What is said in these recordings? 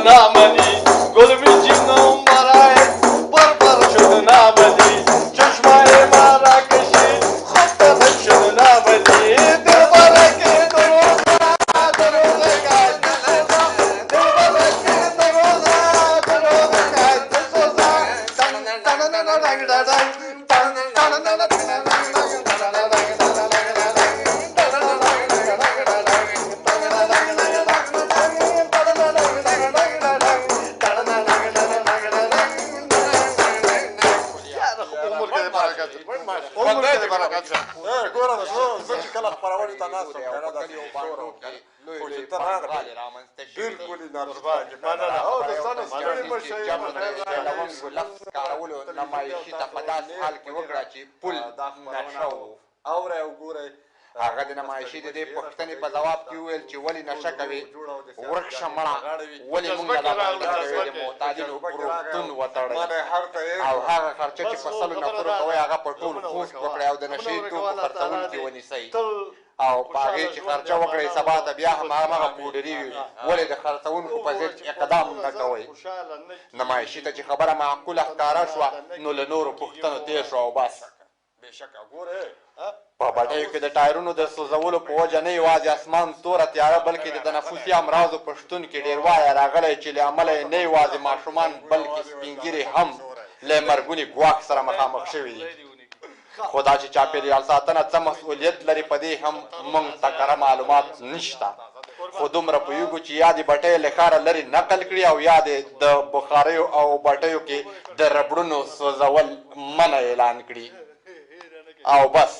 شد نامدی گل میچینم برای بربر شد نامدی چشمای مرا کشید خود تفت شد نامدی دل برکه دروغ دروغ گشت سوزا دل برکه دروغ دروغ گشت سوزا ګوره زه چې کله خپرونې ته ناست وم کنه داسې شور او خو چې ته راغلې بلکل یې او دوستانو ستړي مه شئ لفظ کارولو نمایشي ته په داسې حال کې وکړه چې پل نشه و اورئ او ګورئ هغه د نمایشي د دې پوښتنې په ځواب کې وویل چې ولې نشه کوې ورک شه مړه ولې موږ له باندې کوې د محتاجینو روغتون وتړئ او هغه خرچه چې په سلو نفرو کوئ هغه په ټول خوست وکړئ او د نشې توکو خرڅوونکي ونیسئ او په هغې چې خرچه وکړئ سبا ته بیا هم همغه پوډري وي ولې د خرڅوونکو په ضد اقدام نه کوئ نمایشي ته چې خبره معقوله ښکاره شوه نو له نورو پوښتنو تېر شو او بس په بټیو کې د ټایرونو د سوځولو په وجه نه یوازې اسمان توره تیاره بلکې د تنفسي امراضو په شتون کې ډېروالی راغلی چې له امله یې نه یوازې ماشومان بلکې سپین ږیرې هم له مرګوني ګواښ سره مخامخ شوي دي خو دا چې چاپېریال ساتنه څه مسؤلیت لري په دې هم موږ ته کره معلومات نشته خو دومره پوهېږو چې یا دې بټۍ له ښاره لرې نقل کړي او یا دې د بخاریو او بټیو کې د ربړونو سوځول منع اعلان کړي او بس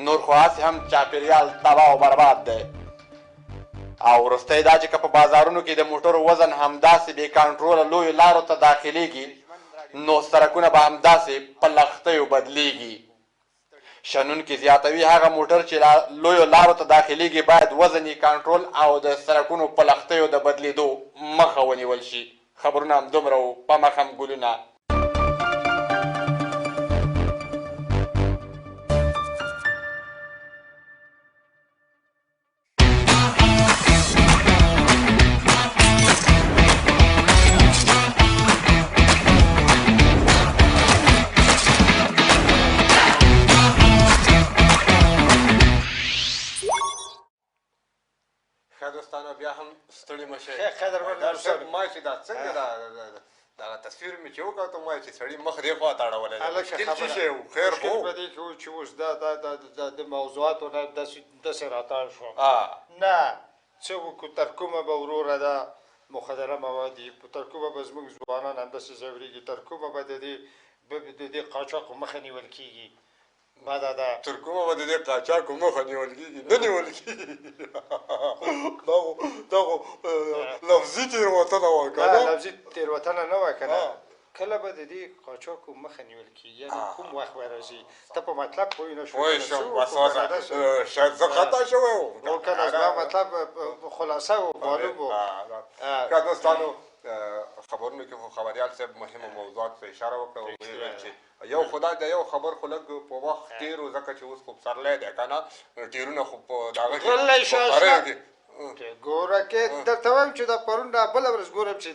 نور خو هسې هم چاپېریال تباه او برباد دی او وروستی دا چې که په بازارونو کې د موټرو وزن همداسې بې کنټروله لویو لارو ته داخلیږي نو سړکونه به همداسې په لښتیو بدلیږي شنونکي زیاتوي هغه موټر چې لویو لارو ته داخلیږي باید وزن یې کنټرول او د سړکونو په لښتیو د بدلیدو مخه ونیول شي خبرونه همدومره وو په مخ هم ګلونه بیا هم ستړي مه شئ ما چې دا څنګه دغه تصویر مې چې وکتو ما چې سړي مخ دې خوا ته اړولی دی څه شی و خیر خو په دې کې و چې اوس د موضوعاتو نه داسې راتاړ شوم نه څه وکړو تر کومه به وروره دا مخدره مواد دي تر کومه به زموږ ځوانان همداسې ځورېږي تر کومه به د دې قاچاقو مخه نیول کېږي ما دا تر کومه به د دې قاچاقو مخه نیول کېږي نه نیول کېږي دا خو لفظي تېروتنه وه که نه لفظي تېروتنه نه وه که نه کله به د دې قاچاقو مخه نیول کېږي یعنې کوم وخت به راځي ته په مطلب پوه نه شوې پوه شوم بس شاید زه خطا شوی وم که نه زما مطلب خلاصه و معلوم و که دوستانو خبرونو کې خو خبریال صاحب مهمو موضوعاتو ته اشاره وکړه او ویې ویل چې یو خو دا یو خبر خو لږ په وخت تېر و ځکه چې اوس خو پسرلی دی که نه ټیرونه خو په دغه کې ګوره کې درته وایم چې دا پرون دا بله ورځ ګورم چې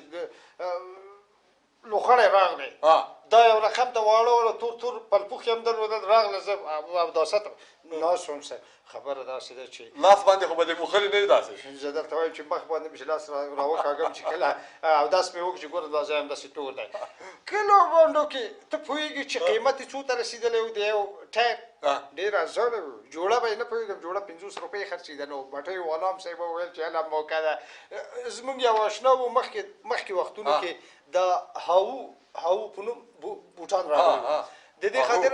لوخړی راغلی دا یو رقم ته واړوله تور پلپوښ یې هم درلودل راغله زه اوداسه ته ناست وم خبره داسې ده چې لاس باندې خو به دې موښلي نه وي داسې زه درته وایم چې مخ باندې مې چې لاس راوکاږم چې کله اوداس مې وکړو چې ګوره دا ځای همداسې تور دی کلو باندو کې ته پوهېږي چې قیمت یې څو ته رسېدلی و د یو ټایر ډېر ارزانه و جوړه به یې نه پوهېږم جوړه 50 روپۍ خرڅېده نو بټیو والام صاحب وویل چې هله موقع ده زموږ یو اشنا و مخکې وختونو کې د هاو په نوم بوټان راغلي د دې خاطر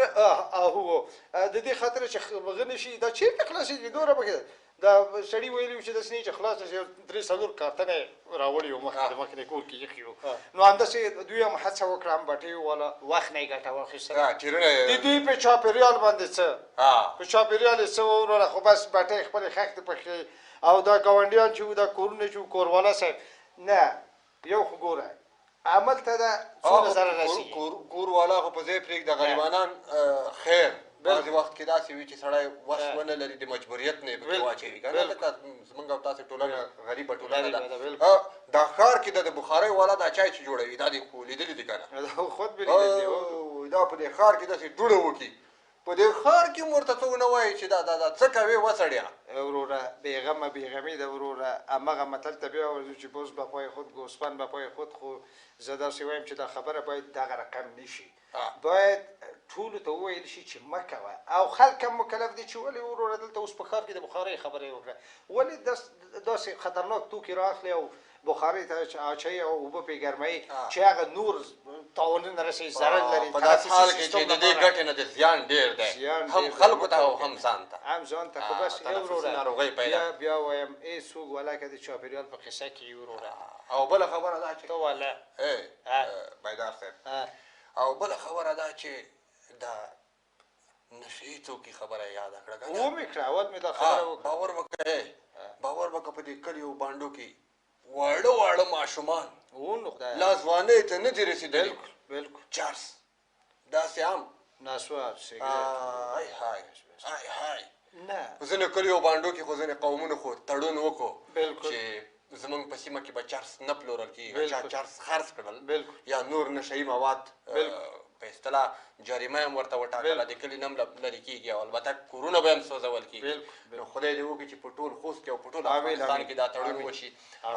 د دې خاطر چې غنی شي دا چیرته خلاصېږي دومره پکې دا سړي ویلي و چې داسې نه چې خلاص شي 3-4 کارتنه یې راوړي وو مخکې کور کې ایښي وو نو همداسې دوی هم هڅه وکړه هم بټیو والا وخت نه یې ګټه واخیسته د دوی په چاپېریال باندې څه په چاپېریال یې څه ووروره خو بس بټۍ خپلې خښتې پکې او دا ګاونډیان چې وو دا کورونه چې وو کوروالا صاحب نه یو خو ګوره عمل ته دا څونه ضرر رسېږي کور والا خو په ځای پرېږده غریبانان خیر بعضې وخت کې داسې وي چې سړی وس ونه لري د مجبوریت نه یې پکې واچوي که نه ځکه زمونږ او تاسې ټولنه غریبه ټولنه ده دا ښار کې د بخارۍ والا دا چای چې جوړوي دا دې خو لیدلي دي که نه دا په دې ښار کې داسې ډوډه وکړي په دې ښار کې مو ورته څوک نه وایي چې دا څه کوې وسړیه وروره بېغمه بېغمي ده وروره همغه متل ته بیا ورځو چې بوز به پای خود گوسفند به پای خود خو زه داسې وایم چې دا خبره باید دغه رقم نشي باید ټولو ته وویل شي چې مه کوه او خلک هم مکلف دي چې ولې وروره دلته اوس په ښار کې د بخارۍ خبره یې وکړه ولې داسې خطرناک توکي رااخلي او بخارۍ ته اچوي او اوبه پرې ګرموي چې هغه نور تاوانونه رسوي ضرر لري په داسې حال کې چې د دې ګټې نه د زیان ډېر دی هم خلکو ته او هم ځان ته هم ځان ته خو بس ناروغۍ پیدا بیا وایم هېڅوک ولکه د چاپېریال په قصه کې وروره او بله خبره ده چې ته واله بیدار صاحب او بله خبره ده چې دا نشهیي توکي خبره یې یاده کړه که نه ومې کړه اول مې دا خبره وکړه باور وکړه په دې کلیو بانډو کې واړه واړه ماشومان ونو خدایه لا ځوانۍ ته نه دي رسېدلي بالکل چرس داسې عام نسوار های های های های نه په ځینو کلیو بانډو کې خو ځینې قومونو خو تړون وکړو بالکل چې زمونږ په سیمه کې به چرس نه پلورل کېږي چا چرس خرڅ کړل بالکل یا نور نشهیي مواد په اصطلاح جریمه هم ورته وټاکله د کلي نه هم لرې کېږي او البته کورونه به هم سوځول کېږي نو خدای دې وکړي چې په ټول خوست کې او په ټول افغانستان کې دا تړون وشي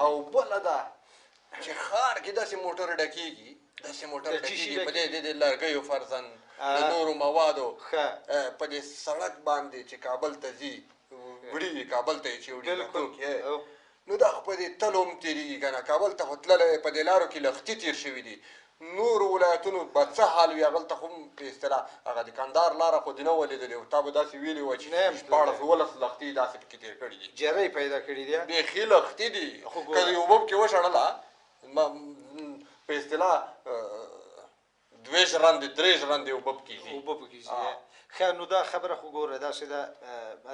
او بله ده چې ښار کې داسې موټر ډکېږي داسې موټر ډکېږي په دې لرګیو فرضاً د نورو موادو په دې سړک باندې چې کابل ته ځي وړي کابل ته یې چې وړي توکي نو دا خو په دې تلو هم تېرېږي که نه کابل ته خو تللی په دې لارو کې لښتي تېر شوي دي نورو ولایتونو به څه حال وي هغلته خو هم په اصطلاح هغه د کندهار لاره خو دې نه وه لیدلې او تا به داسې ویلي وه چې 14-15 لښتي داسې پکې تېر کړي دي جرۍ پیدا کړي دي بیخي لښتي دي که د اوبه پکې وشړله په اصطلاح 2 ژرندې 3 ژرندې اوبه پکې ځي اوبه پکې ځي ښه نو دا خبره خو ګوره داسې ده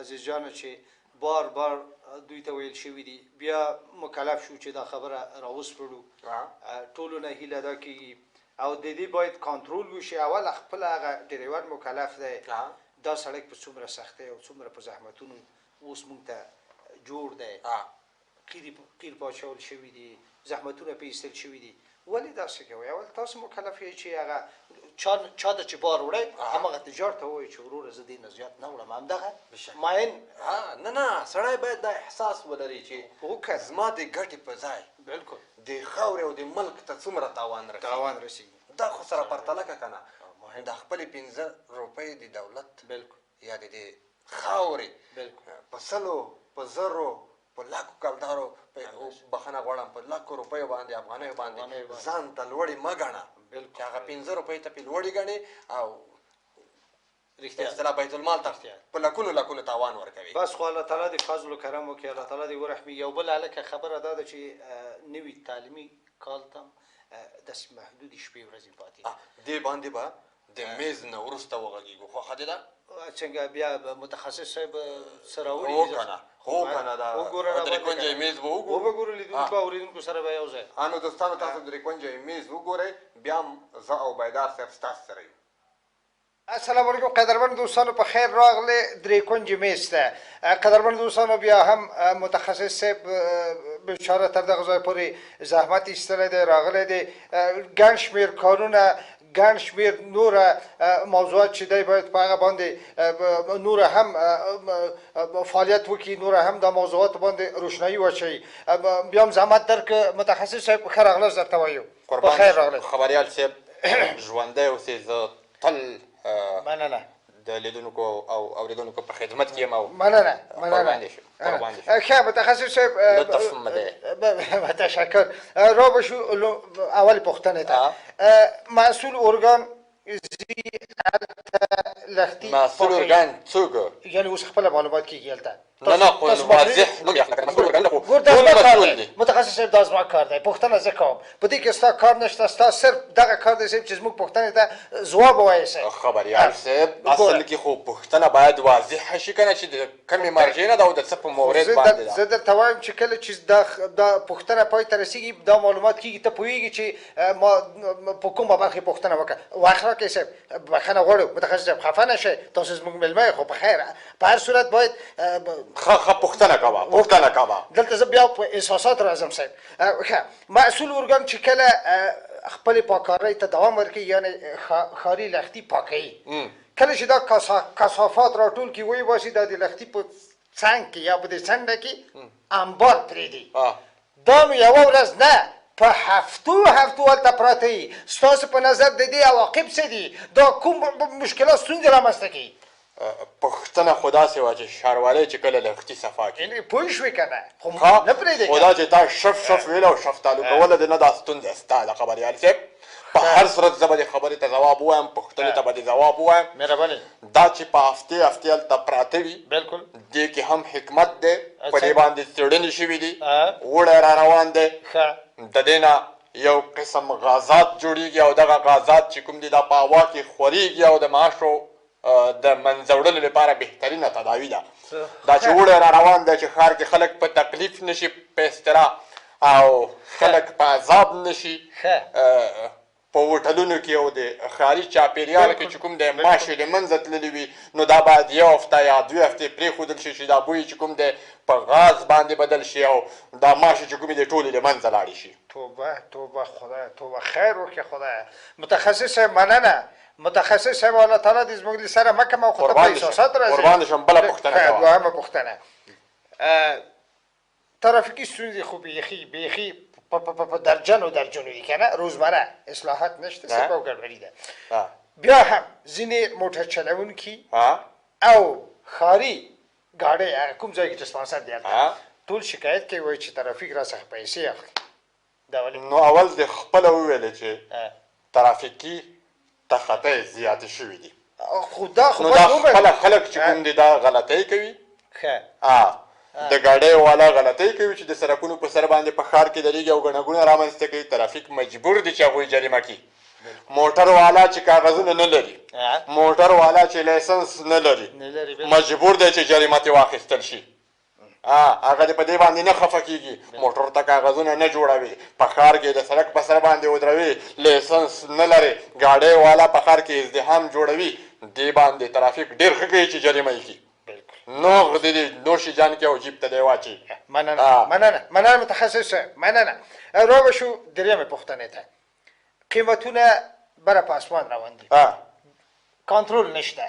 عزیز جانه چې بار بار دوی ته ویل شوي دي بیا مکلف شو چې دا خبره راوسپړو ټولو نه هیله دا کېږي او د دې باید کنټرول وشي اول خپل هغه ډریور مکلف دی دا سړک په څومره سختۍ او څومره په زحمتونو اوس موږ ته جوړ دی قیر پاچول شوي دي زحمتونه پې ایستل شوي دي ولې داسې کوئ اول تاسو مکلف یې چې هغه چا ته چې بار وړی همغه تجار ته ووایي چې وروره زه دې نه زیات نه وړم همدغه ماین نه سړی باید دا احساس ولري چې زما د ګټې په ځای بالکل د خاورې او د ملک ته څومره تاوان رسېږي دا خو سره پرتله که که نه د خپلې 15 روپۍ د دولت بالکل یا د دې خاورې په سلو په زرو په لاکو کلدارو بخښنه غواړم په لاکو روپیو باندې افغانیو باندې ځان ته لوړې مه ګڼه چې هغه 15 روپۍ ته پې لوړې ګڼې او اصطلاح بیت المال ته په لکونو تاوان ورکوي بس خو الله تعالی دې فضل و کرم وکړي الله تعالی دې ورحمي یو بل هلکه خبره دا ده چې نوي تعلیمي کال ته هم داسې محدودې شپې ورځې پاتې دې باندې به د میز نه وروسته وغږېږو خوښه دې ده څنګه بیا متخصص صاحب سره هو که نه دا درې کونجی میز به وګورو لیدونکو او اورېدونکو سره به یو ځای نو دوستانو تاسو درې کونجی میز وګورئ بیا هم زه او بیدار صاحب ستاسو سره یو السلام علیکم قدرمن دوستانو په خیر راغلی درې کونجې میز ته قدرمن دوستانو بیا هم متخصص صاحب بېچاره تر دغه ځای پورې زحمت ایستلی دی راغلی دی ګڼ شمېر کارونه ګڼ شمېر نوره موضوعات چې دی باید په هغه باندې نوره هم فعالیت وکړي نوره هم د موضوعاتو باندې روشنایي واچوي بیا هم زحمت درکړه متخصص صاحب ښه راغلاست درته وایو په خیر راغلاست خبریال صاحب ژوندی اوسې زه تل مننه د لیدونکو او اوریدونکو په خدمت کې یم او مننه قربان دې ښه متخصص صاحب لطف مده تشکر را بشو اول پختنه ته مسئول ارگان مسئول ارگان څوک یعنی اوس خپل معلومات کیږي هلته نه نه خو واضح نوم یې اخله که مسؤول ورکنه خو ګور دا ټول زما کار مسؤول دی دي متخصص صاحب دا زما کار دی پوښتنه زه کوم په دې کې ستا کار نشته ستا صرف دغه کار دی صاحب چې زموږ پوښتنې ته ځواب ووایې صاحب خبریال صاحب اصل کې خو پوښتنه باید واضحه شي که نه چې د کمې مرجې نه ده او د څه په مورد باندې ده زه درته وایم چې کله چې دا پوښتنه پای ته رسېږي دا معلومات کېږي ته پوهېږي چې ما په کومه برخې پوښتنه وکړه وخت راکړئ صاحب بخښنه غواړو متخصص صاحب خفه نه شئ تاسو زموږ مېلمه خو په خیر په هر صورت باید ښه پوښتنه کوه پوښتنه کوه دلته زه بیا په احساسات راځم صاحب ښه مسؤل ارګان چې کله خپلې پاککارۍ ته دوام ورکوي یعنې ښاري لښتي پاکوي کله چې دا کثافات راټول کړي ویې باسي دا د لښتي په څنګ کې یا په دې څنډه کې انبار پرېږدي دا نو یوه ورځ نه په هفتو هلته پراته وي ستاسو په نظر د دې عواقب څه دي دا کوم مشکلات ستونزې رامنځته کوي پوښتنه خو داسې وه چې ښاروالۍ چې کله لښتي صفا کړي یعنې پوه شوې که نه خو نه پرېږدې خو دا چې تا شف ویل او شفتالو کوله د نه دا ستونزه ستا ده خبریال صاحب په هر صورت زه به دې خبرې ته ځواب ووایم پوښتنې ته به دې ځواب ووایم مهرباني دا چې په هفتې هلته پراته وي بلکل دې کې هم حکمت دی په دې باندې څېړنې شوي دي اوړی را روان دی د دې نه یو قسم غازات جوړیږي او دغه غازات چې کوم دي دا په هوا کې خورېږي او د معاشو د منځه وړلو لپاره بهترینه تداوي ده دا چې اوړی را روان دی چې ښار کې خلک په تکلیف نشي په اصطلاح او خلک په عذاب نشي په هوټلونو کې او د ښاري چاپېریال کې چې کوم دی ماشې له منځه تللي وي نو دا باید یو هفته یا 2 هفتې پرېښودل شي چې دا بوی چې کوم دی په غاز باندې بدل شي او دا ماشې چې کومې دی ټولې له منځه لاړې شي توبه خدای توبه خیر وکړي خدای متخصص صاحب مننه متخصص صاحب الله تعالی دې زموږ له سره مه کوه خو ته په احساسات راځې قربان دې شم بله پوښتنه کوه دوهمه پوښتنه ترافیکي ستونزې خو بیخي په درجنو وي که نه روزمره اصلاحات نشته صرف او ګډوډي ده بیا هم ځینې موټر چلوونکي او ښاري ګاډۍ هغه کوم ځای کې چې سپانسر دی هلته ټول شکایت کوي وایي چې ترافیک راڅخه پیسې اخلي دا ولې نو اول دې خپله وویلې چې ترافیکي تخطۍ زیاتې شوي دي خو دا نو دا خپله خلک چې کوم دي دا غلطۍ کوي د ګاډۍ والا غلطۍ کوي چې د سړکونو په سر باندې په ښار کې درېږي او ګڼه ګوڼه رامنځته کوي ترافیک مجبور دي چې هغوی جریمه کړي موټر والا چې کاغذونه نه لري موټر والا چې لایسنس نه لري مجبور دی چې جریمه ترې واخیستل شي هغه دې په دې باندې نه خفه کېږي موټر ته کاغذونه نه جوړوي په ښار کې د سړک په سر باندې ودروي لایسنس نه لري ګاډۍ والا په ښار کې ازدحام جوړوي دې باندې ترافیک ډېر ښه کوي چې جریمه یې کړي نوغ دې نوشي جان کې او جیب ته دی واچي مننه متخصص صاحب مننه را بشو درېیمې پوښتنې ته قیمتونه بره په اسمان روان دي کنټرول نشته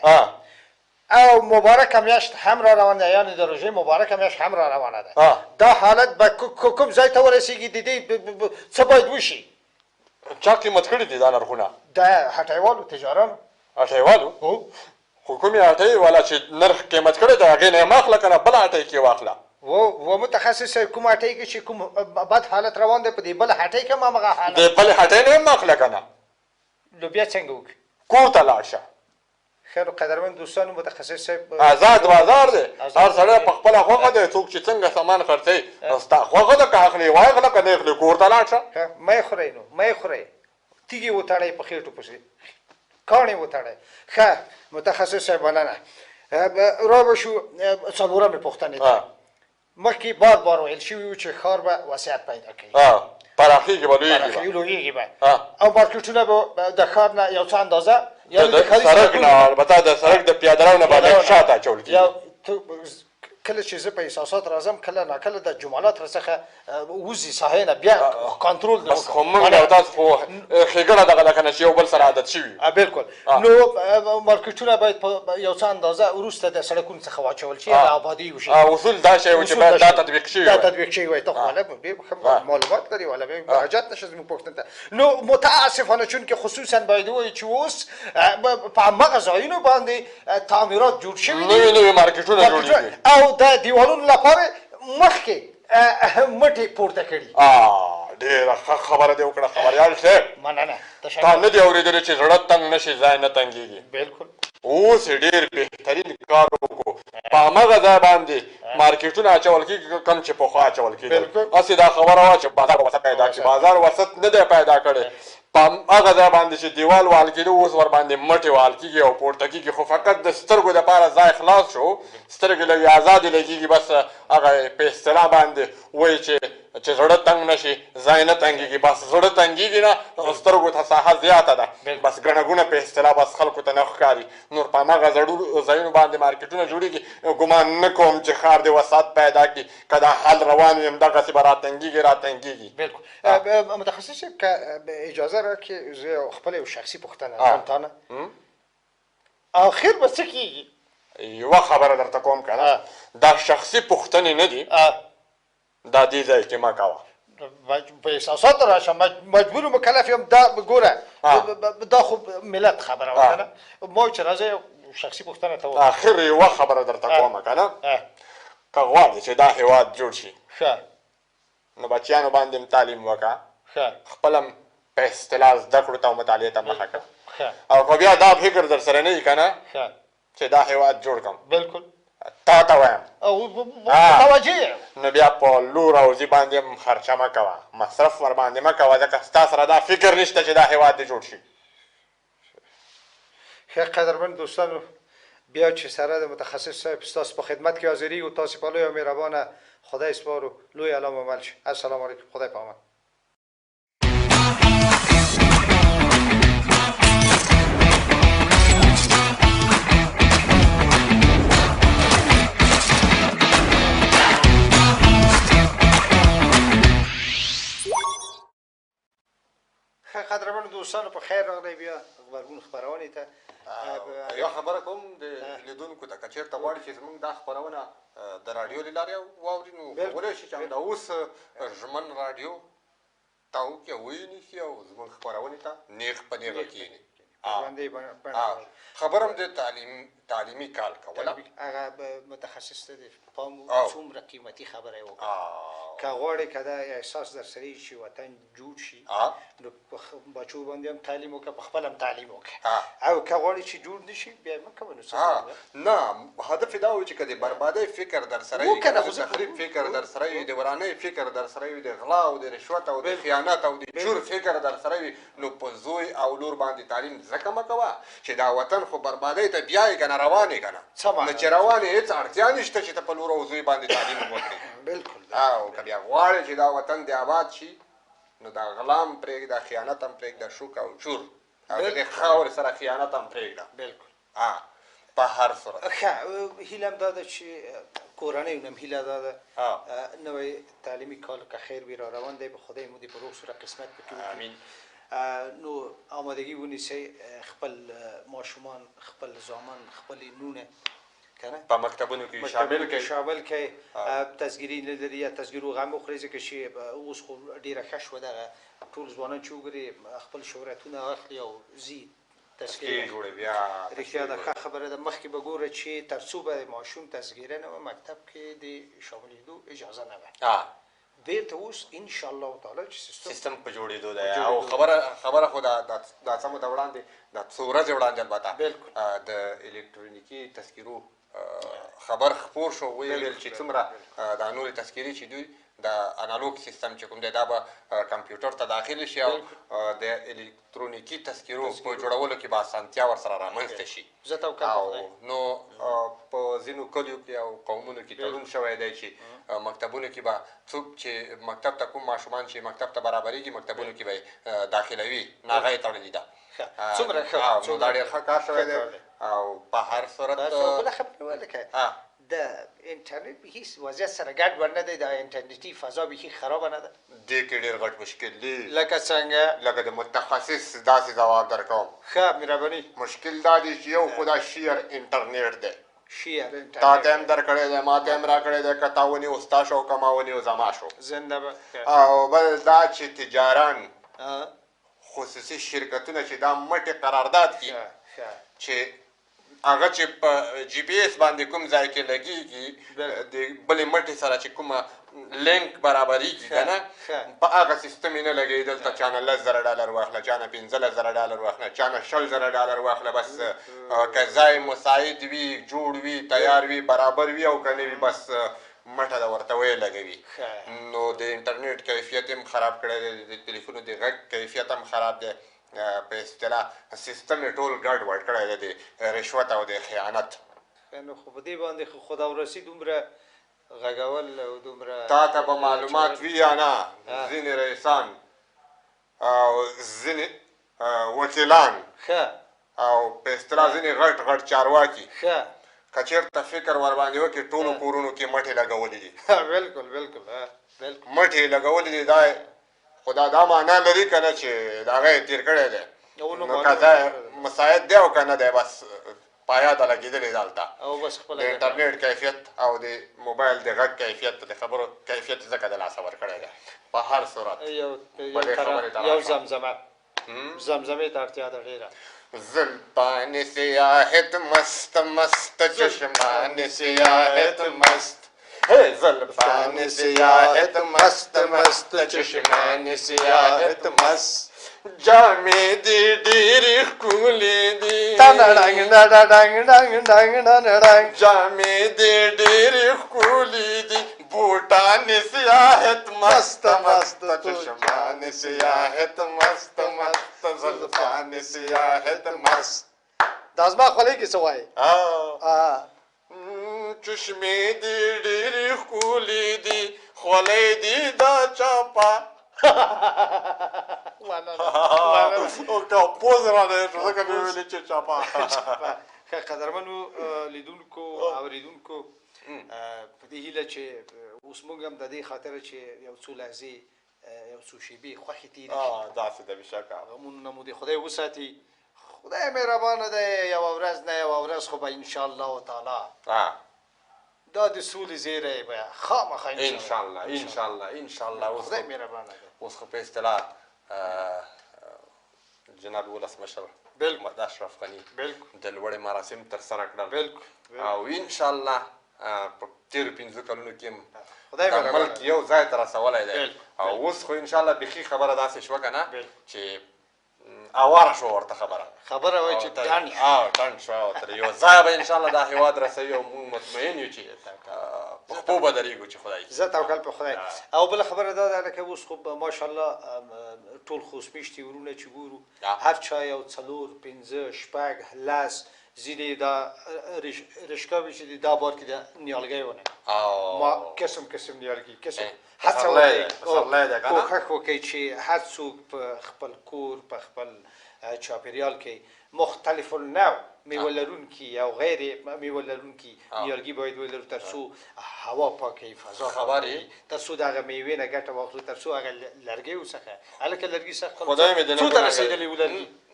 او مبارکه میاشت هم را روانه ده یعنې د روژې مبارکه میاشت هم را روانه ده دا حالت به کوم ځای ته ورسېږي د دې څه باید وشي چا قیمت کړي دي دا نرخونه د هټیوالو تجارانو هټیوالو خو کومې هټۍ والا چې نرخ قیمت کړی دی هغې نه یې مه اخله که نه بله هټۍ کې واخله و متخصص صاحب کوم هټۍ کې چې کوم بد حالت روان دی په دې بله هټۍ کې هم همغه حالت د بلې هټۍ نه یې مه اخله که نه نو بیا څنګه وکړي کور ته لاړ شه خیر قدرمن دوستانو متخصص صاحب آزاد بازار دی هر سړی په خپله خوښه دی څوک چې څنګه سامان خرڅوي ستا خوښه ده که اخلي واخله که نه اخلي کور ته لاړ شه مه یې خورئ نو مه یې خورئ تیږې وتړئ په خېټو پسې کاڼې وتړئ ښه متخصص صاحب مننه را به شو څلورمې پوښتنې ته مخکې بار ویل شوي وو چې ښار به وسعت پیدا کوي پراخېږي به لویېږي به او مارکېټونه به د ښار نه یو څه اندازه د سړک نه البته د سړک د پیاده رو نه به لږ شاته اچول کېږي کله چې زه په احساسات راځم کله ناکله د جملات راڅخه وځي ساحې نه بیا کنټرول بس خو موږ او تاسو خو ښېګڼه دغه ده که نه چې یو بل سره عادت شوي بلکل نو مارکېټونه باید په یو څه اندازه وروسته د سړکونو څخه واچول شي د آبادي وشي اصول دا شی و چې باید دا تطبیق شوي دا تطبیق شوي وای ته خو ډېر معلومات لري والا بیا حاجت نشته زموږ پوښتنې ته نو متاسفانه چونکې خصوصا باید ووایو چې اوس په همغه ځایونو باندې تعمیرات جوړ شوي دي نوي مارکېټونه جوړېږي او د دیوالونو لپاره مخکې مټې پورته کړي ډېره ښه خبره دې وکړه خبریال صاحب مننه تا نه دي اورېدلي چې زړه تنګ نه شي ځای نه تنګېږي بلکل اوس یې ډېر بهترین کار وکړو په همغه ځای باندې مارکیټونه اچول کېږي کوم چې پخوا اچول کېدل هسې دا خبره وه چې بازار وسط پیدا کړي بازار وسط نه دی پیدا کړی په هغه ځای باندې چې دیوال وال کېده اوس ورباندې مټې وال کېږي او پورته کېږي خو فقط د سترګو دپاره ځای خلاص شو سترګې لږې ازادې لګېږي بس هغه په اصطلاح باندې وایي چې زړه تنګ نه شي ځای نه تنګېږي بس زړه تنګېږي نه سترګو ته ساحه زیاته ده بس ګڼه ګوڼه په اصطلاح بس خلکو ته نه ښکاري نور په همغه زړو ځایونو باندې مارکیټونه جوړېږي ګمان نه کوم چې ښار دې وسعت پیدا کړي که دا حال روان وي همدغسې به راتنګېږي بالکل متخصص صاحب که اجازه راکړې زه خپله یو شخصي پوښتنه لرم تا نه آخر به څه کېږي یوه خبره درته کوم که نه دا شخصي پوښتنې نه دي دا دې ځای کې مه کوه په احساساتو راشم مجبور و مکلف یم دا ګوره دا خو ملت خبره وه که نه ما چې راځه یو شخصي پوښتنه ته آخر یوه خبره درته کومه که نه که غواړې چې دا هېواد جوړ شي نو بچیانو باندې هم تعلیم وکړه خپله په اصطلاح زده کړو ته او مطالعې ته مخه کړه او که بیا دا فکر در سره نه وي که نه چې دا هېواد جوړ کړم بالکل تا ته وایم متوجه یم نو بیا په لور او زی باندې هم خرچه مه کوه مصرف ورباندې مه کوه ځکه ستا سره دا فکر نشته چې دا هېواد دې جوړ شي ښه قدرمن دوستانو بیا چې سره د متخصص صاحب ستاسو په خدمت کې حاضرېږو تاسې په لوی او مهربانه خدای سپارو لوی علام عمل شي السلام علیکم خدای په امان قدرمن دوستانو په خیر راغلی بیا غبرګون خپرونې ته یو خبره کوم د لیدونکو ته که چېرته غواړي چې زموږ دا خپرونه د راډیو له لارې واوري نو کولی شي چې همدا اوس ژمن راډیو ته وکړي او ویې نیسي او زموږ خپرونې ته نیغ په نیغه کښېني خبره هم د تعلیمي کال کوله هغه متخصص ته د پام څومره قیمتي خبره یې وکړه که غواړې که دا احساس در سره چې وطن جوړ شي نو بچو باندې هم تعلیم وکړه په خپل هم تعلیم وکړه او که غواړې چې جوړ نه شي بیا یې مه کوه نو نه هدف یې دا و چې که د بربادۍ فکر در سره وي د تخریب فکر در سره وي د ورانۍ فکر در سره وي د غلا او د رشوت او د خیانت او د چور فکر در سره وي نو په زوی او لور باندې تعلیم ځکه مه کوه چې دا وطن خو بربادۍ ته بیایې که نه روان یې که نه نو چې روان یې هېڅ اړتیا نشته چې ته په لور او زوی باندې تعلیم وکړې بالکل او که بیا غواړې چې دا وطن دې آباد شي نو دا غلا هم پرېږده خیانت هم پرېږده شوک او چور او د دې خاورې سره خیانت هم پرېږده بالکل په هر صورت ښه هیله هم دا ده چې کورنیو نه هم هیله دا ده نوی تعلیمي کال که خیر وي را روان دی به خدای مو دې په روغ صورت قسمت پکې امین نو آمادگی ونیسئ خپل ماشومان خپل زامن خپل نونه کنه په مکتبونو کې شامل کړئ تذکیري نه لري یا تذکیرو غم وخورئ ځکه چې اوس خو ډېره ښه شوه دغه ټول ځوانان چې وګوري خپل شهرتونه اخلي او ځي تذکیره جوړوي بیا رښتیا ده ښه خبره ده مخکې به ګوره چې تر څو به ماشوم تذکیره نه وه مکتب کې د شاملېدو اجازه نه وه بیرته اوس انشاءالله تعالی چې سیستم په جوړېدو دی او خبره خو دا سمه ده وړاندې دا څو ورځې وړاندې البته د الکترونیکي تذکیرو خبر خپور شو ویې ویل چې څومره دا نورې تذکیرې چې دوی د انالوګ سیستم چې کوم دی دا به کمپیوټر ته داخل شي او د الکترونیکي تذکیرو په جوړولو کې به اسانتیا ورسره رامنځته شي نو په ځینو کلیو کې او قومونو کې تړون شوی دی چې مکتبونو کې به څوک چې مکتب ته کوم ماشومان چې مکتب ته برابرېږي مکتبونو کې به داخلوي نو هغه یې تړلې ده څومره ښه نو دا ډېر ښه کار شوی دی او په هر صورت بله خبره ولکه د انټرنیټ هیڅ وضعیت سره ګډوډ نه دی د انټرنیټي فضا بیخي خرابه نه ده دې کې ډېر غټ مشکل دی لکه څنګه لکه د متخصص داسې ځواب درکوم ښه مهرباني مشکل دا دی چې یو خو دا شیر انټرنیټ دی شیر انټرنیټ تا ته هم درکړی دی ما ته هم راکړی دی که تا ونیو ستا شو که ما ونیو زما شو زنده به او بل دا چې تجاران خصوصي شرکتونه چې دا مټې قرارداد کړي چې هغه چې په جی پی ایس باندې کوم ځای کې لګېږي د بلې مټې سره چې کومه لینک برابریږي که نه په هغه سیستم یې نه لګوي دلته چا نه $10,000 واخله چا نه $15,000 واخله چا نه $10,000 واخله بس که ځای مساعد وي جوړ وي تیار وي برابر وي او که نه وي بس مټه د ورته ویې لګوي نو د انټرنیټ کیفیت هم خراب کړی دی د تلیفونو د غږ کیفیت هم خراب دی په اصطلاح سیستم یې ټول ګډ وډ کړی دی د رشوت او د خیانت نو خو په دې باندې خو خداورسي دومره غږول او دومره تا ته به معلومات وي یا نه ځینې رئیسان او ځینې وکیلان او په اصطلاح ځینې غټ غټ چارواکي که چېرته فکر ورباندې وکړي ټولو کورونو کې مټې لګولې دي بالکل بالکل بالکل مټې لګولې دي دا خو دا معنا لري که نه چې د هغه یې تېر کړی دی نو که ځای مساعد دی او که نه دی بس پایاده لګېدلې ده هلته د انټرنیټ کیفیت او د موبایل د غږ کیفیت د خبرو کیفیت ځکه د لاسه ورکړی دی په هر صورت یو زمزمه زمزمې ته اړتیا ده ډېره زلفان سیاحت مست مست چشمان سیاحت مست زلفان سیاحت مست مست چشمان سیاحت مست جامې دې ډېرې ښکلې دي جامې دې ډېرې ښکلې دي بوټان سیاحت مست مست چشمان سیاحت مست مست زلفان سیاحت مست دا زما خولۍ کې څه وایي چشمې دې ډېرې ښکلې دي خولۍ دې دا چاپه پوز رانه ځکه مې ویلې چې چاپه قدرمنو لیدونکو اورېدونکو په دې هیله چې اوس موږ هم د دې خاطره چې یو څو لحظې یو څو شېبې خوښې تېرې شي داسې ده بېشکه غمونه مو دې خدای وساتي خدای مهربانه دی یوه ورځ نه یوه ورځ خو به انشاءالله تعالی دا د سولې زیری به خامخا انشاءالله خدای مهربانه دی اوس خو په اصطلاح جناب ولسمشر محمد اشرف غني د لوړې مراسم ترسره کړل او انشاءالله په تېرو 5 کلونو کې هم دا ملک یو ځای ته رسولی دی او اوس خو انشاءالله بیخي خبره داسې شوه که نه چې اواره شوه ورته خبره وایي چې ټنډ شوه تر یو ځایه به انشاءالله دا هېواد رسوي او موږ مطمئن یو چې په خپو به درېږو چې خدای زه توکل په خدای او بله خبره دا ده لکه اوس خو ماشاءالله ټول خوسمیشتي ورونه چې ګورو هر چا یو 4 5 6 10 ځینې دا رشکاوي چې دي دا بار کې د نیالګۍ ونه ما قسم نیالګي قسم هڅه کوښښ وکړئ چې هر څوک په خپل کور په خپل چاپېریال کې مختلف النوع میوه لرونکي او غیر میوه لرونکي نیالګي باید ولرو تر څو هوا پاکه فضا خبرې تر څو دغه میوې نه ګټه واخلو تر څو هغه لرګي وڅخه هلکه لرګي څخه خدای مې څو ته رسېدلی و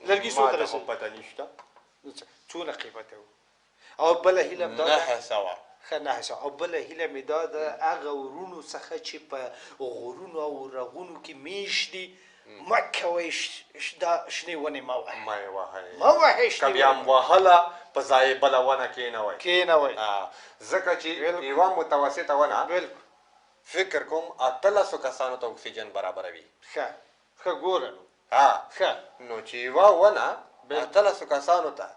لرګي څو ته رسېدلی پته نشته څونه قیمت و او بله هیله مې دا ده 900 او بله هیله مې دا ده هغه ورونو څخه چې په غرونو او رغونو کې میشت دي مه کوئ دا شنې ونې مه وهئ که بیا هم وهله په ځای بله ونه کېنوئ ځکه چې یوه متوسطه ونه فکر کوم 1800 کسانو ته اکسیجن برابروي ښه ګوره نو چې یوه ونه 1800 کسانو ته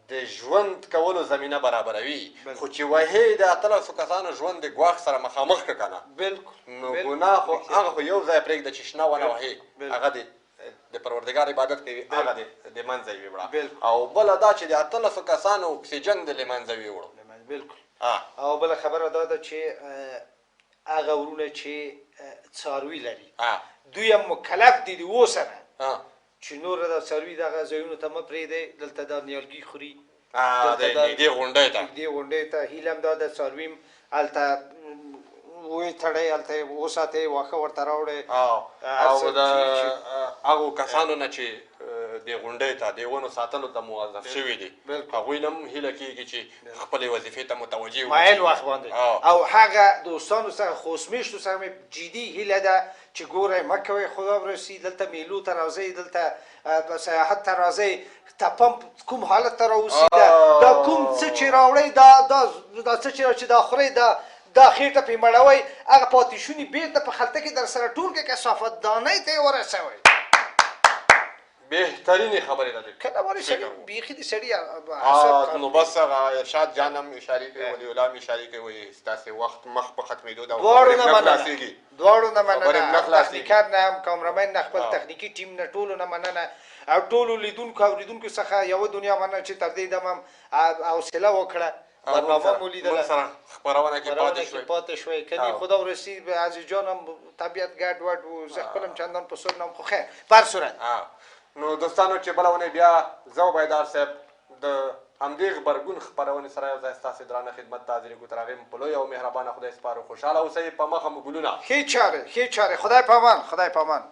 د ژوند کولو زمینه برابروي خو چې وهې د 1800 کسانو ژوند د ګواښ سره مخامخ کړه که نه نو ګناه خو هغه خو یو ځای پرېږده چې شنه ونه وهې هغه د پروردګار عبادت کوي هغه د منځه یې وړه او بله دا چې د 1800 کسانو اکسیجن د له منځه ویوړو او بله خبره دا ده چې هغه ورونه چې څاروي لري دوی هم مکلف دي د اوسنه چې نور د څاروي دغه ځایونو ته مه پرېږدئ دلته دا نیالګي خوري دې غونډۍ ته هیله هم دا د څاروي هم هلته ویې تړئ هلته یې وساتئ واښه ورته راوړئ او د هغو کسانو نه چې دې غونډۍ ته د ونو ساتلو ته موظف شوي دي هغوی نه هم هیله کېږي چې خپلې وظیفې ته متوجه مایل وخت باندې او هغه دوستانو سره خوشمیشتو سره مې جدي هیله ده چې ګورئ مه کوئ خدا برسي دلته میلو ته راځئ دلته سیاحت ته راځئ تپم کوم حالت ته راوسي دا کوم څه چې راوړئ دا څه چې دا خورئ دا خېټه پې مړوئ هغه پاتې شوني بېرته په خلطه کې در سره ټول کړئ کثافت دانۍ ته یې ورسوئ بهترینې خبرې ده کله وارې سړي بیخي د سړي نو بس هغه ارشاد جان هم اشارې کوي ولي الله هم اشارې کوي وایي ستاسې وخت مخ په ختمېدو ده دواړو نه مننه تخنیکر نه هم کامرمین نه خپل تخنیکي ټیم نه ټولو نه مننه او ټولو لیدونکو اورېدونکو څخه یوه دنیا مننه چې تر دې دم هم حوصله وکړه برنامه مو لیدله خپرونه کې پاتې شوی کني خدا ورسي عزیز جان هم طبیعت ګډ وډ و زه خپل هم چندان په سر نه خو خیر په هر صورت نو دوستانو چې بله اونۍ بیا زه عبیدار صاحب د همدې غبرګون خپرونې سره یو ځای ستاسې درانه خدمت ته حاضري کوو تر هغې مو په لویه او مهربانه خدای سپارو خوشحاله اوسئ په مخه مو ګلونه ښې چارې خدای په امان